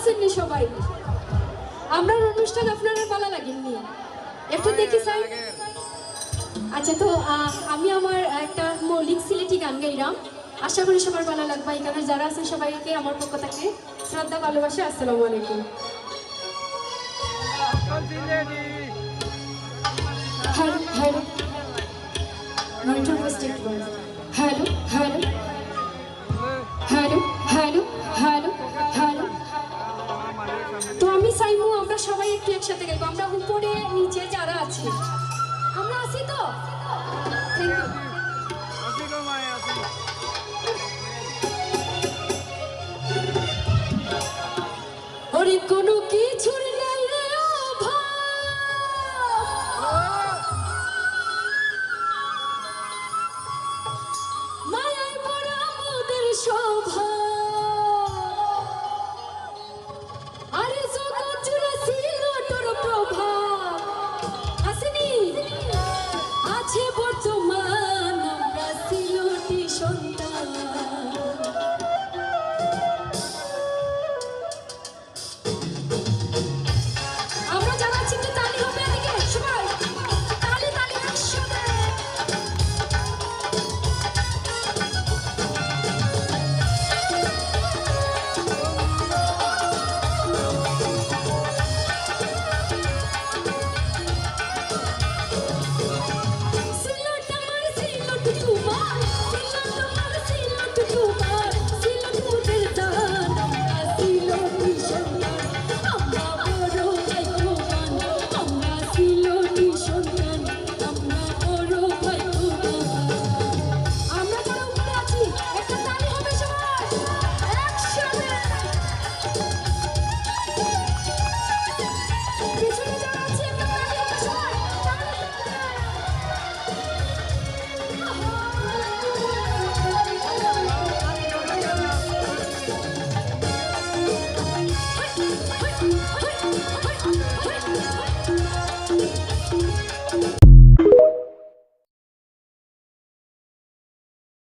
আসেননি সবাই? আমরা অনুষ্ঠান আপনারা ভালো লাগেননি? একটু দেখি স্যার। আচ্ছা, তো আমি আমার একটা মৌলিক সিলেটি গান গাইলাম, আশা করি সবার ভালো লাগবে। এখানে যারা আছেন সবাইকে আমার পক্ষ থেকে শ্রদ্ধা ভালোবাসা, আসসালামু আলাইকুম। Hello hello hello hello hello hello hello hello. তো আমি চাইবো আমরা সবাই একটু একসাথে গাইবো। আমরা উপরে নিচে যারা আছি আমরা আছি তো। Thank you.